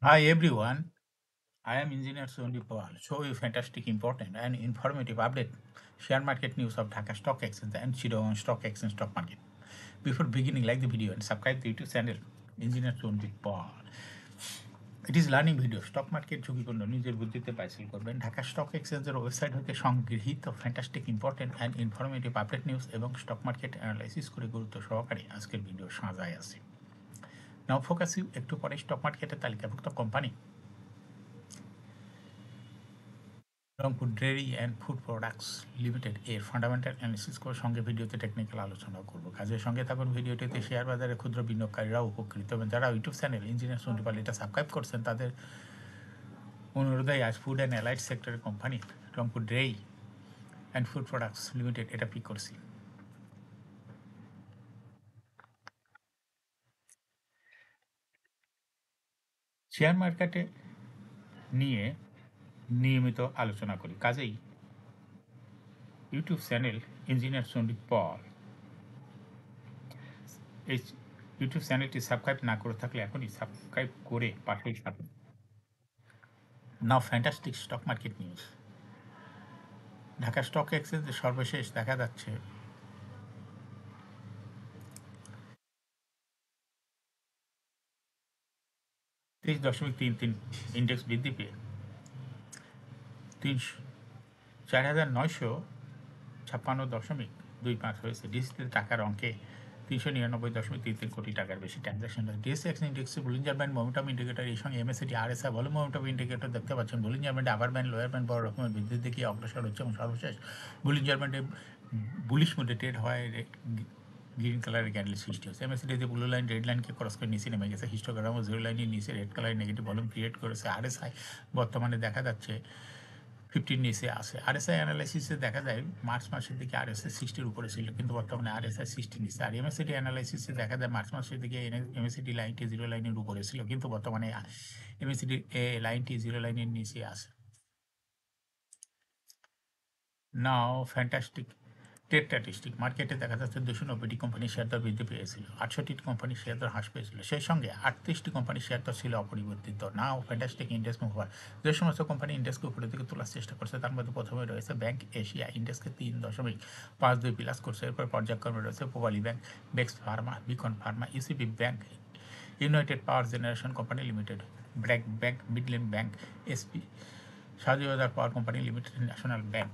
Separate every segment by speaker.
Speaker 1: Hi everyone, I am Engineer Sundeep Pawar. Show you fantastic, important and informative update share market news of Dhaka Stock Exchange and Chittagong Stock Exchange stock market. Before beginning, like the video and subscribe the YouTube channel Engineer Sundeep Pawar. It is learning video. Stock market ঝুঁকিপূর্ণ নিজের বুদ্ধিতে পাইসেল করবেন Dhaka stock এক্সচেঞ্জের website হতে সংগৃহীত fantastic important and informative update news এবং stock market analysis করে গুরুত্ব সহকারে আজকের ভিডিও সাজায় আছে। নাও ফোকাস ইউ একটু পরে স্টক মার্কেটের তালিকাভুক্ত company Rangpur dairy and food products limited এর ফান্ডামেন্টাল অ্যানালিসিস করে সঙ্গে ভিডিওতে টেকনিক্যাল আলোচনা করবো। কাজের সঙ্গে থাকুন ভিডিওটিতে শেয়ার বাজারে ক্ষুদ্র বিনিয়োগকারীরাও উপকৃত হবেন। যারা ইউটিউব চ্যানেল ইঞ্জিনিয়ার সন্ডিপাল এটা সাবস্ক্রাইব করছেন তাদের অনুরোধে আজ ফুড অ্যান্ড অ্যালাইড সেক্টরের company Rangpur dairy and food products limited এটা পিক করছি। শেয়ার মার্কেটে নিয়ে নিয়মিত আলোচনা করি, কাজেই ইউটিউব চ্যানেল ইঞ্জিনিয়ার সন্দীপ পল এই ইউটিউব চ্যানেলটি সাবস্ক্রাইব না করে থাকলে এখনই সাবস্ক্রাইব করে পাশেই থাকুন। Now fantastic stock market news. Dhaka stock এক্সচেঞ্জে সর্বশেষ দেখা যাচ্ছে 23.33 ইন্ডেক্স বৃদ্ধি পেয়ে 4,956.25 হয়েছে। ডিএসসিতে টাকার অঙ্কে 399.33 কোটি টাকার বেশি ট্রানজাকশন হয়। ডিএসসি ইন্ডেক্সে বুলিঞ্জার ব্যান্ড মোমেন্টাম ইন্ডিকেটর এর সঙ্গে এমএসসিটি আরএসআই ভলিউম মোমেন্টাম ইন্ডিকেটর দেখতে পাচ্ছেন। বুলিঞ্জার ব্যান্ডে আপার ব্যান্ড লোয়ার ব্যান্ড বড় রকমের বৃদ্ধির দিকে অগ্রসর হচ্ছে এবং সর্বশেষ বুলিঞ্জার ব্যান্ডে বুলিশ মোডে ট্রেড হয় গ্রিন কালারের ক্যান্ডেল সৃষ্টি হচ্ছে। এমএসসিডিতে ব্লু লাইন রেড লাইনকে ক্রস করে নিচে নেমে গেছে। হিস্টোগ্রাম ও জিরো লাইনের নিচে রেড কালারের নেগেটিভ ভলিউম ক্রিয়েট করেছে। আরএসআই বর্তমানে দেখা যাচ্ছে 50 নিচে আছে। আরএসআই অ্যানালাইসিসে দেখা যায় মার্চ মাসের দিকে আরএসআই 60-র উপরে ছিল, কিন্তু বর্তমানে আরএসআই 60 নিচে। আর এমএসসিডি অ্যানালাইসিসে দেখা যায় মার্চ মাসের দিকে এমএসসিডি লাইনটি জিরো লাইনের উপরে ছিল, কিন্তু বর্তমানে এমএসসিডি লাইনটি জিরো লাইনের নিচে আছে। নাও ফ্যান্টাস্টিক ট্রেড স্ট্যাটিস্টিক। মার্কেটে দেখা যাচ্ছে 290টি কোম্পানির শেয়ার দর বৃদ্ধি পেয়েছিল, 68টি কোম্পানির শেয়ার দর হ্রাস পেয়েছিল, সেই সঙ্গে 38টি কোম্পানির শেয়ার দর ছিল অপরিবর্তিত। নাও ফ্যান্টাস্টিক ইন্ডেক্স মুভার। যে সমস্ত কোম্পানি ইন্ডেক্সকে উপরের দিকে তোলার চেষ্টা করছে তার মধ্যে প্রথমে রয়েছে ব্যাংক এশিয়া, ইন্ডেক্সকে 3.52 প্লাস করছে। এরপর পর্যায়ক্রমে রয়েছে Pubali bank, Bex pharma, Beacon pharma, ECB bank, United Power Generation company limited, BRAC bank, Midland bank, SP, Shahjahan power company limited, National bank.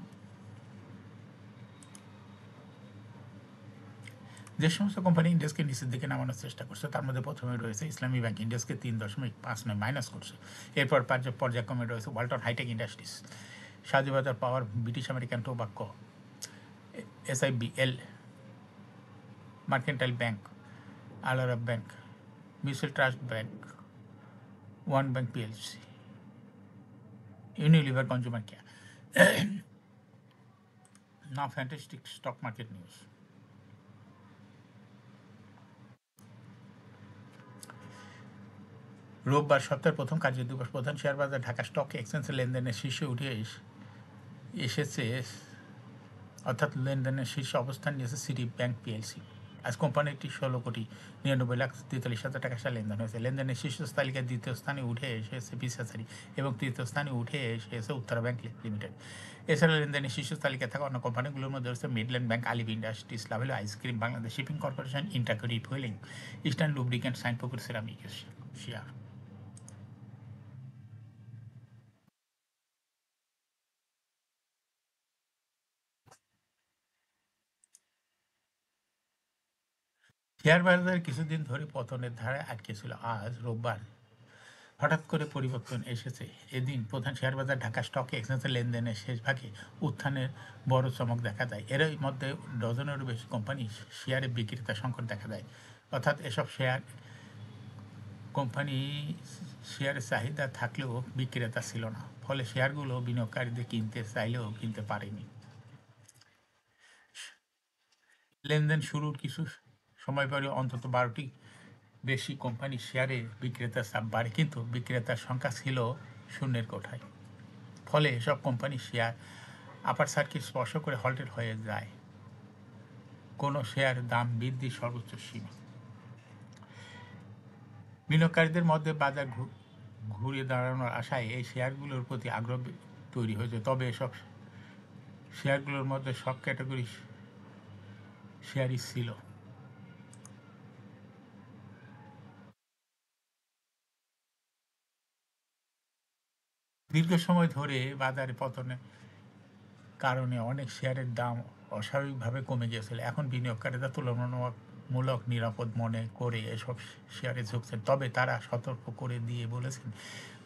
Speaker 1: যে সমস্ত কোম্পানি ইন্ডেক্সকে নিচের দিকে নামানোর চেষ্টা করছে তার মধ্যে প্রথমে রয়েছে ইসলামী ব্যাংক, ইন্ডেক্সকে 3.59 মাইনাস করছে। এরপর পর্যায়ক্রমে রয়েছে Walton Hi-Tech industries, Shahjibazar power, British American Tobacco, SIBL, Mercantile bank, Alara bank, Mutual Trust bank, One bank PLC, Unilever consumer care. Now fantastic stock market news. রোববার সপ্তাহের প্রথম কার্যদিবস প্রধান শেয়ার বাজার ঢাকা স্টক এক্সচেঞ্জের লেনদেনের শীর্ষে উঠে এসেছে, অর্থাৎ লেনদেনের শীর্ষে অবস্থান নিয়েছে সিটি ব্যাংক পিএলসি। আজ কোম্পানিটি 16,99,43,000 টাকা লেনদেন হয়েছে। লেনদেনের শীর্ষ তালিকায় দ্বিতীয় স্থানে উঠে এসেছে বিসাসারি এবং তৃতীয় স্থানে উঠে এসেছে উত্তরা ব্যাংক লিমিটেড। এছাড়া লেনদেনের শীর্ষ তালিকায় থাকা অন্য কোম্পানিগুলোর মধ্যে রয়েছে Midland bank, Olive industries, Lovello ice cream, Bangladesh shipping corporation, Intraco refuelling, eastern lubricant, Shinepukur ceramic share. Share বাজার কিছুদিন ধরে পতনের ধারায় আটকে ছিল। আজ রোববার হঠাৎ করে পরিবর্তন এসেছে। এদিন প্রধান শেয়ার বাজার ঢাকা স্টক এক্সচেঞ্জের লেনদেনের শেষ ভাগে উত্থানের বড় চমক দেখা যায়। এরই মধ্যে ডজনেরও বেশি কোম্পানি শেয়ারে বিক্রেতা সংকট দেখা দেয়, অর্থাৎ এসব কোম্পানি শেয়ারের চাহিদা থাকলেও বিক্রেতা ছিল না, ফলে শেয়ারগুলো বিনিয়োগকারীদের কিনতে চাইলেও কিনতে পারেনি। লেনদেন শুরুর কিছু সময় পরে অন্তত 12টি বেশি কোম্পানি শেয়ারে বিক্রেতার চাপ বাড়ে, কিন্তু বিক্রেতার সংখ্যা ছিল শূন্যের কোঠায়। ফলে এসব কোম্পানি শেয়ার আপার সার্কিট স্পর্শ করে হল্টেড হয়ে যায় কোনো শেয়ার দাম বৃদ্ধির সর্বোচ্চ সীমা। বিনিয়োগকারীদের মধ্যে বাজার ঘুরে দাঁড়ানোর আশায় এই শেয়ারগুলোর প্রতি আগ্রহ তৈরি হয়েছে। তবে এসব শেয়ারগুলোর মধ্যে সব ক্যাটাগরি শেয়ারই ছিল। দীর্ঘ সময় ধরে বাজারে পতনের কারণে অনেক শেয়ারের দাম অস্বাভাবিকভাবে কমে গিয়েছিল। এখন বিনিয়োগকারীরা তুলনামূলক নিরাপদ মনে করে এসব শেয়ারে ঝুঁকছেন। তবে তারা সতর্ক করে দিয়ে বলেছেন,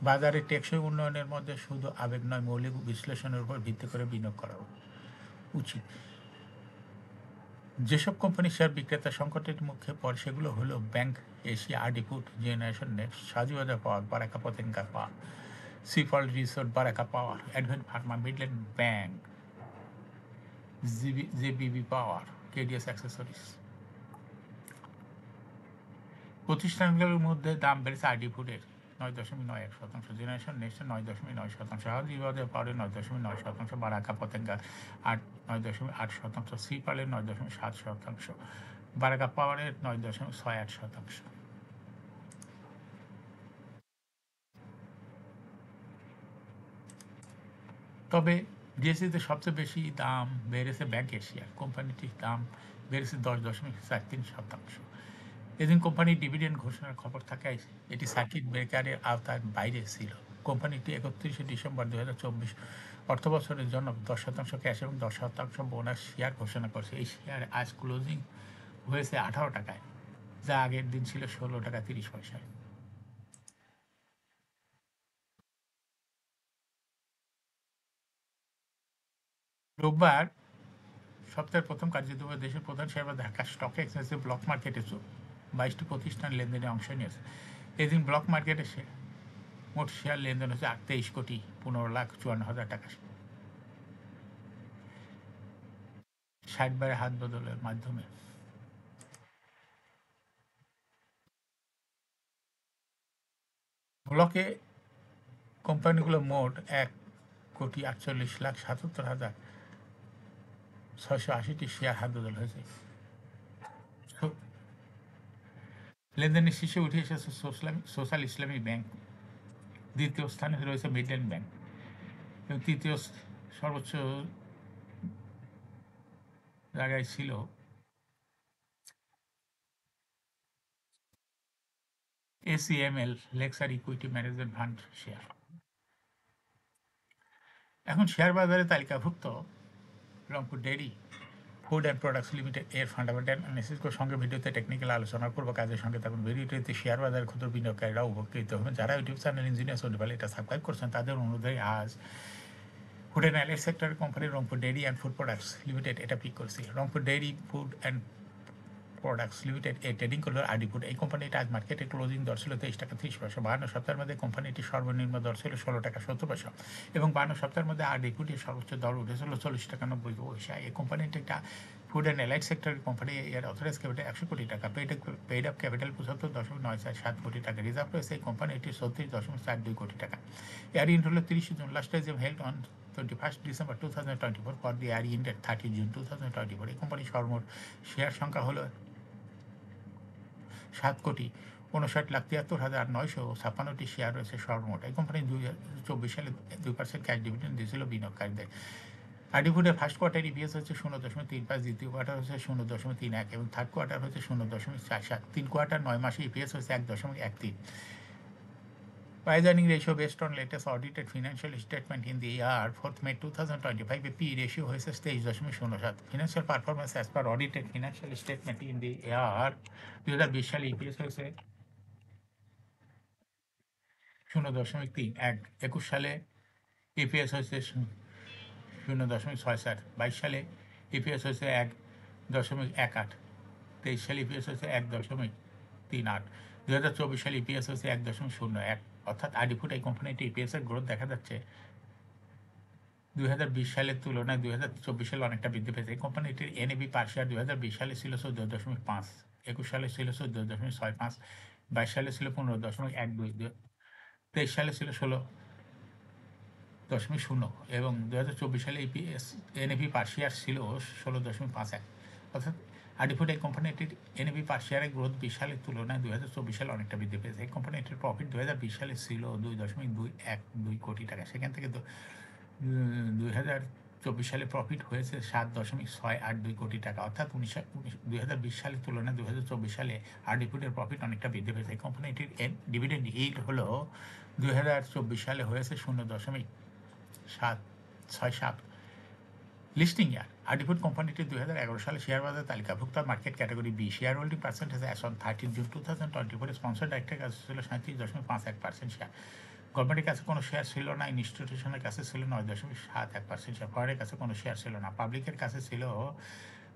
Speaker 1: বাজারে টেকসই উন্নয়নের মধ্যে শুধু আবেগ নয়, মৌলিক বিশ্লেষণের উপর ভিত্তি করে বিনিয়োগ করা উচিত। যেসব কোম্পানি শেয়ার বিক্রেতা সংকটের মুখে পড়ে সেগুলো হলো bank Asia, RD food, generation next, Shahjibazar power, Baraka Patenga power, Seapearl resort, Baraka power, Advent pharma, Midland bank, JBB power, KDS accessories. প্রতিষ্ঠানগুলোর মধ্যে দাম বেড়েছে আরডি ফুডের 9.91%, জেনারেশন নেক্সটের 9.9%, সাহায্যবাজার পাওয়ারের 9.9%, বারাকা পতেঙ্গা 9.8%, সিপালের 9.7%, বারাকা পাওয়ারের 9.68%। তবে ডিএসসিতে সবচেয়ে বেশি দাম বেড়েছে ব্যাংক এশিয়ার। কোম্পানিটির দাম বেড়েছে 10.43%। এদিন কোম্পানির ডিভিডেন্ড ঘোষণার খবর থাকায় এটি সার্কিট ব্রেকারের আওতার বাইরে ছিল। কোম্পানিটি 31শে ডিসেম্বর 2024 অর্থবছরের জন্য 10% ক্যাশ এবং 10% বোনাস শেয়ার ঘোষণা করেছে। এই শেয়ার আজ ক্লোজিং হয়েছে 18 টাকায়, যা আগের দিন ছিল 16 টাকা 30 পয়সায়। রোববার সপ্তাহের প্রথম কার্যদিবসে দেশের প্রধান শেয়ার বাজার ঢাকা স্টক এক্সচেঞ্জে ব্লক মার্কেটে 22টি প্রতিষ্ঠান লেনদেনে অংশ নিয়েছে। এদিন ব্লক মার্কেটে মোট শেয়ার লেনদেন হচ্ছে 23,15,54,000 টাকা, 60 বারে হাত বদলের মাধ্যমে। ব্লকে কোম্পানিগুলো মোট 1,48,77,680টি শেয়ার হাত বদল হয়েছে। লেনদেনের শীর্ষে উঠে এসেছে সোশ্যাল ইসলামী ব্যাংক, দ্বিতীয় স্থানে রয়েছে মিডল্যান্ড ব্যাংক এবং তৃতীয় সর্বোচ্চ জায়গায় ছিল ACML Lexar equity management fund share. এখন শেয়ার বাজারে তালিকাভুক্ত Rangpur dairy food and products limited এর ফান্ডামেন্টাল অ্যানালিসিসের সঙ্গে ভিডিওতে টেকনিক্যাল আলোচনা করবো। কাজের সঙ্গে থাকুন। ভিডিওটিতে শেয়ার বাজারে ক্ষুদ্র বিনিয়োগকারীরা উপকৃত হবেন। যারা ইউটিউব চ্যানেল ইঞ্জিনিয়ার সোনিভাল এটা সাবস্ক্রাইব করছেন তাদের অনুরোধে আজ ফুড অ্যান্ড অ্যালাইড সেক্টরের company Rangpur dairy and food products limited এটা পিক করেছি। Rangpur dairy food and products limited A trading করলো আরডি ফুড। এই কোম্পানিটা আজ মার্কেটে ক্লোজিং দর ছিল 23 টাকা 30 পয়সা। 52 সপ্তাহের মধ্যে কোম্পানিটি সর্বনিম্ন দর ছিল 16 টাকা 70 পয়সা এবং 52 সপ্তাহের মধ্যে আরডি ফুডের সর্বোচ্চ দর উঠেছিল 40 টাকা 90 পয়সা। এই কোম্পানিটি একটা ফুড অ্যান্ড অ্যালাইড সেক্টরের কোম্পানি। এর অথরাইজ ক্যাপিটাল 100 কোটি টাকা, পেইড আপ ক্যাপিটাল 75.947 কোটি টাকা, রিজার্ভ রয়েছে এই কোম্পানিটির 36.42 কোটি টাকা। এয়ার হলো 30 June. Last time held on 21 December 2024 for the air ইন্ড 30 June 2024। এই কোম্পানির সর্বমোট শেয়ার সংখ্যা হলো 7,59,73,956টি শেয়ার রয়েছে সর্বমোট। এই কোম্পানি 2024 সালে 2% ক্যাশ ডিভিডেন্ড দিয়েছিল বিনিয়োগকারীদের। আরডি ফুডের ফার্স্ট কোয়ার্টার ইপিএস হচ্ছে 0.35, দ্বিতীয় কোয়ার্টার হচ্ছে 0.31 এবং থার্ড কোয়ার্টার হচ্ছে 0.47। 3 কোয়ার্টার 9 মাসে ইপিএস হচ্ছে 1.13। Price earning ratio based on latest audited financial statement in the year 4th May 2025, a P ratio হয়েছে 23.07। Financial performance as per audited financial statement in the year 2020 সালে EPS হয়েছে 0.31। 21 সালে EPS হয়েছে 0.64। 22 সালে EPS হয়েছে 1.18। 23 সালে EPS হয়েছে 1.38। 2024 সালে ইপিএস হয়েছে 1.01। অর্থাৎ আরডি ফুড এই কোম্পানিটি ইপিএসের গ্রোথ দেখা যাচ্ছে 2020 সালের তুলনায় 2024 সালে অনেকটা বৃদ্ধি পেয়েছে। এই কোম্পানিটির এনএবি পার শেয়ার 2020 সালে ছিল 14.5, 21 সালে ছিল 14.65, 22 সালে ছিল 15.12, 23 সালে ছিল 16.0 এবং 2024 সালে ইপিএস এনএভি পার শেয়ার ছিল 16.51। অর্থাৎ আডিফুড এই কোম্পানিটির এনএবি পার শেয়ারের গ্রোথ 20 সালের তুলনায় 2024 সালে অনেকটা বৃদ্ধি পেয়েছে। এই কোম্পানিটির প্রফিট 2020 সালে ছিল 2.212 কোটি টাকা, সেখান থেকে 2024 সালে প্রফিট হয়েছে 7.682 কোটি টাকা, অর্থাৎ 2020 সালের তুলনায় 2024 সালে আডিফুডের প্রফিট অনেকটা বৃদ্ধি পেয়েছে। এই কোম্পানিটির ডিভিডেন্ড ইল্ড হলো 2024 সালে হয়েছে 0.767। লিস্টিং ইয়ার আডিফুড কোম্পানিটি 2011 সালে শেয়ার বাজারে তালিকাভুক্ত market category B. Share holding percentage as on 30 June 2024 sponsor ডাইরেক্টের কাছে ছিল 37.51% শেয়ার। গভর্নমেন্টের কাছে কোনো শেয়ার ছিল না, ইনস্টিটিউশনের কাছে ছিল 9.71% শেয়ার, ফরেনের কাছে কোনো শেয়ার ছিল না, পাবলিকের কাছে ছিল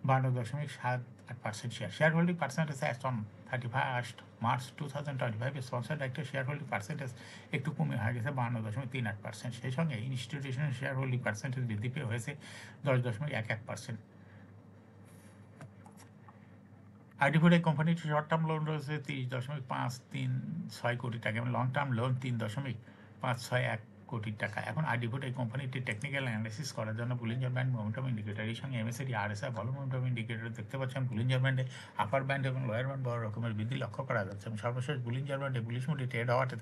Speaker 1: 52.78% share. Share holding percentage as on 31 March 2025 sponsor ডাইরেক্টের শেয়ার হোল্ডিং পার্সেন্টেজ একটু কমে হয়ে গেছে 52.38%। সেই সঙ্গে ইনস্টিটিউশনের শেয়ার হোল্ডিং পার্সেন্টেজ বৃদ্ধি পেয়ে হয়েছে 10.11%। আইডিফুড এই কোম্পানিটির শর্ট টার্ম লোন রয়েছে 30.536 কোটি টাকা এবং লং টার্ম লোন 3.561 কোটি টাকা। এখন আইডিফুড এই কোম্পানিটির টেকনিক্যাল অ্যানালিসিস করার জন্য বুলিঞ্জার ব্যান্ড মোমেন্টাম ইন্ডিকেটর এর সঙ্গে এমএসিডি আরএসআই ভল মোমেন্টাম ইন্ডিকেটর দেখতে পাচ্ছেন। বুলিঞ্জার ব্যান্ডে আপার ব্যান্ড এবং লোয়ার ব্যান্ড বড় রকমের বৃদ্ধি লক্ষ্য করা যাচ্ছে এবং সর্বশেষ বুলিঞ্জার ব্যান্ডে বুলিশ মুডে ট্রেড হওয়াতে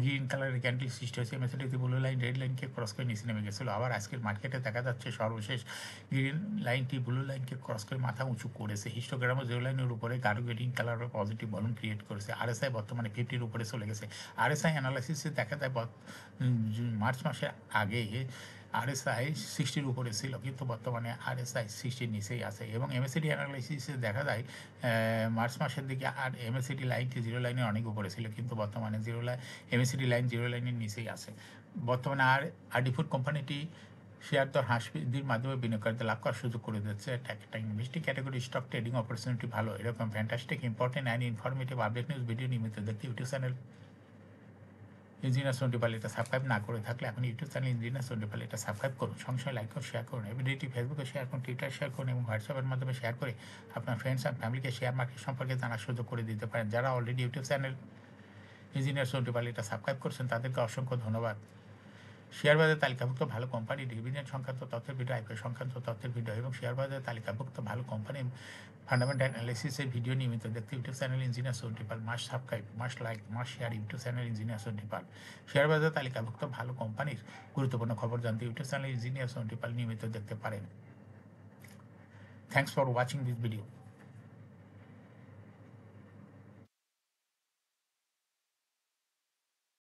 Speaker 1: গ্রিন কালারের ক্যান্ডেল সৃষ্টি হয়েছে। এমএসিডিতে ব্লু লাইন রেড লাইনকে ক্রস করে নিচে নেমে গেছিলো, আবার আজকের মার্কেটে দেখা যাচ্ছে সর্বশেষ গ্রিন লাইনটি ব্লু লাইনকে ক্রস করে মাথা উঁচু করেছে। হিস্টোগ্রামও জিরো লাইনের উপরে গাঢ় গ্রিন কালারের পজিটিভ ভলিউম ক্রিয়েট করেছে। আরএসআই বর্তমানে 50-র উপরে চলে গেছে। আরএসআই অ্যানালাইসিসে দেখা যায় মার্চ মাসের আগে আরএসআই 60-র উপরে ছিল, কিন্তু বর্তমানে আরএসআই 60-র নিচেই আছে এবং এমএসিডি অ্যানালাইসিসে দেখা যায় মার্চ মাসের দিকে আর এমএসিডি লাইনটি জিরো লাইনের অনেক উপরে ছিল, কিন্তু বর্তমানে এমএসিডি লাইন জিরো লাইনের নিচেই আছে। বর্তমানে আডিফুড কোম্পানিটি শেয়ার দর হ্রাস বৃদ্ধির মাধ্যমে বিনিয়োগকারীদের লাভ করার সুযোগ করে দিচ্ছে। একটা investing category stock trading opportunity ভালো। এরকম fantastic important and informative update news video নিয়মিত দেখতে ইউটিউব চ্যানেল ইঞ্জিনিয়ার সোন্ডিপাল এটা সাবস্ক্রাইব না করে থাকলে এখন ইউটিউব চ্যানেল ইঞ্জিনিয়ার সোন্ডিপাল এটা সাবস্ক্রাইব করুন, সঙ্গে সঙ্গে লাইক করে শেয়ার করুন। এই ভিডিওটি ফেসবুকে শেয়ার করুন, টুইটার শেয়ার করুন এবং হোয়াটসঅ্যাপের মাধ্যমে শেয়ার করে আপনার ফ্রেন্ডস অ্যান্ড ফ্যামিলিকে শেয়ার মার্কেট সম্পর্কে জানার সুযোগ করে দিতে পারেন। যারা অলরেডি ইউটিউব চ্যানেল ইঞ্জিনিয়ার সোন্ডিপাল এটা সাবস্ক্রাইব করছেন তাদেরকে অসংখ্য ধন্যবাদ। শেয়ার বাজারে তালিকাভুক্ত ভালো কোম্পানি ডিভিডেন্ড সংক্রান্ত তথ্যের ভিডিও, আইপিও সংক্রান্ত তথ্যের ভিডিও এবং শেয়ার বাজারে তালিকাভুক্ত ভালো কোম্পানি ফান্ডামেন্টাল অ্যানালিসিসের ভিডিও নিয়মিত দেখতে YouTube channel engineer Sondipal must subscribe, must like, must share YouTube channel engineer Sondipal. Share বাজারে তালিকাভুক্ত ভালো কোম্পানির গুরুত্বপূর্ণ খবর জানতে ইউটিউব চ্যানেল ইঞ্জিনিয়ার সোন্ডিপাল নিয়মিত দেখতে পারেন। Thanks for watching this video.